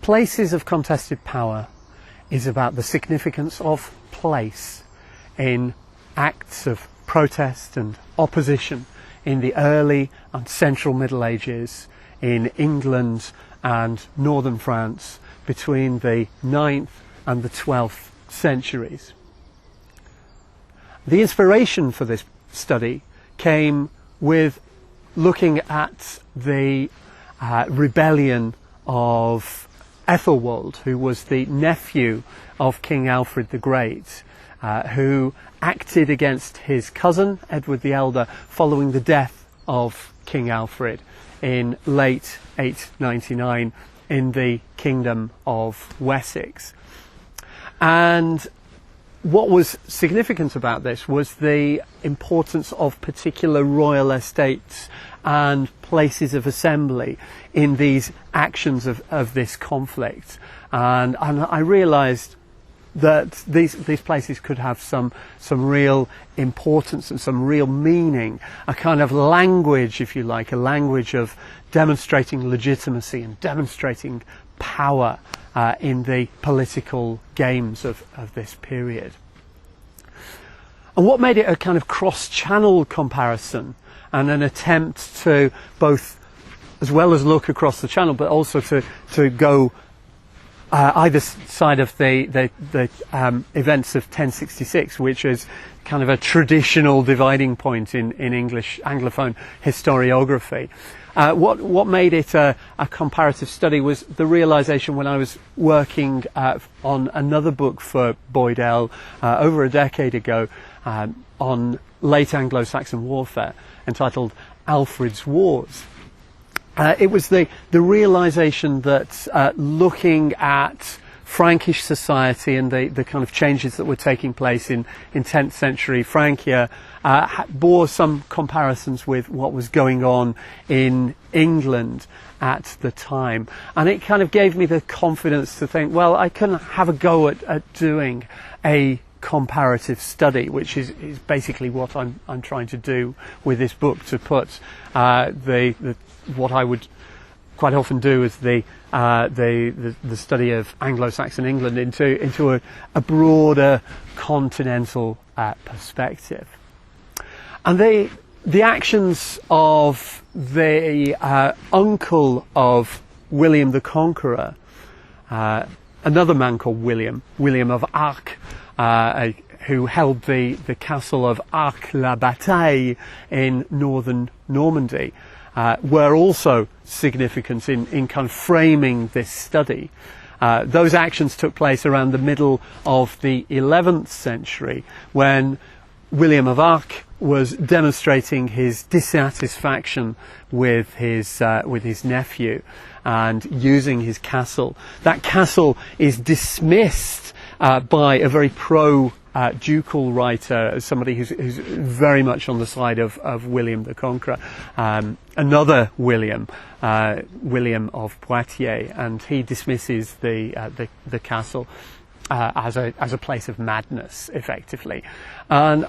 Places of contested power is about the significance of place in acts of protest and opposition in the early and central Middle Ages in England and northern France between the 9th and the 12th centuries. The inspiration for this study came with looking at the rebellion of Ethelwald, who was the nephew of King Alfred the Great, who acted against his cousin Edward the Elder following the death of King Alfred in late 899 in the Kingdom of Wessex. And what was significant about this was the importance of particular royal estates and places of assembly in these actions of this conflict. And I realised that these places could have some real importance and some real meaning, a kind of language, if you like, a language of demonstrating legitimacy and demonstrating power in the political games of this period. And what made it a kind of cross-channel comparison and an attempt to both, as well as look across the channel, but also to go either side of the events of 1066, which is kind of a traditional dividing point in English Anglophone historiography. What made it a comparative study was the realization when I was working on another book for Boydell over a decade ago on late Anglo-Saxon warfare entitled Alfred's Wars. It was the realization that looking at Frankish society and the kind of changes that were taking place in 10th century Francia bore some comparisons with what was going on in England at the time. And it kind of gave me the confidence to think, well, I can have a go at doing a comparative study, which is basically what I'm trying to do with this book, to put what I would quite often do as the study of Anglo-Saxon England into a broader continental perspective. And the actions of the uncle of William the Conqueror, another man called William of Arques, who held the castle of Arques-la-Bataille in northern Normandy, were also significant in kind of framing this study. Those actions took place around the middle of the 11th century, when William of Arques was demonstrating his dissatisfaction with his nephew and using his castle. That castle is dismissed by a very ducal writer, somebody who's very much on the side of William the Conqueror, another William of Poitiers, and he dismisses the castle as a place of madness, effectively. And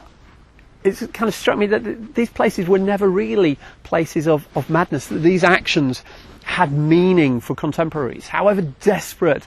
it's kind of struck me that these places were never really places of madness, that these actions had meaning for contemporaries, however desperate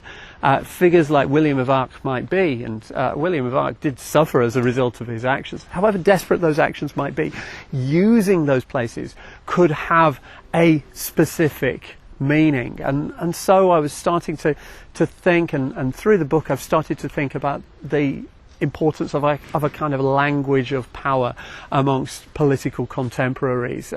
figures like William of Arques might be, and William of Arques did suffer as a result of his actions. However desperate those actions might be, using those places could have a specific meaning. And so I was starting to think, and through the book I've started to think about the importance of a kind of language of power amongst political contemporaries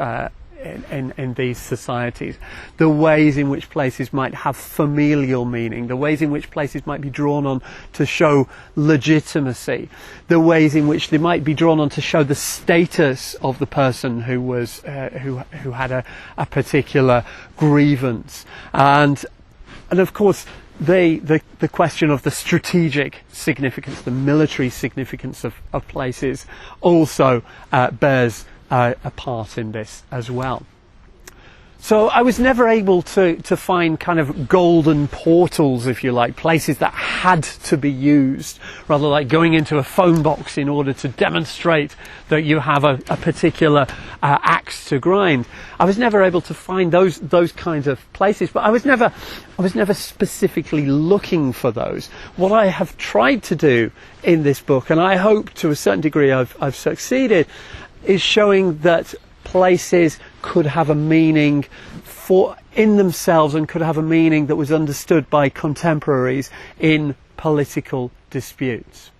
in these societies, the ways in which places might have familial meaning, the ways in which places might be drawn on to show legitimacy, the ways in which they might be drawn on to show the status of the person who was who had a particular grievance, and of course the question of the strategic significance, the military significance of places also bears a part in this as well. So I was never able to find kind of golden portals, if you like, places that had to be used, rather like going into a phone box in order to demonstrate that you have a particular axe to grind. I was never able to find those kinds of places, but I was never specifically looking for those. What I have tried to do in this book, and I hope to a certain degree I've succeeded, is showing that places could have a meaning in themselves and could have a meaning that was understood by contemporaries in political disputes.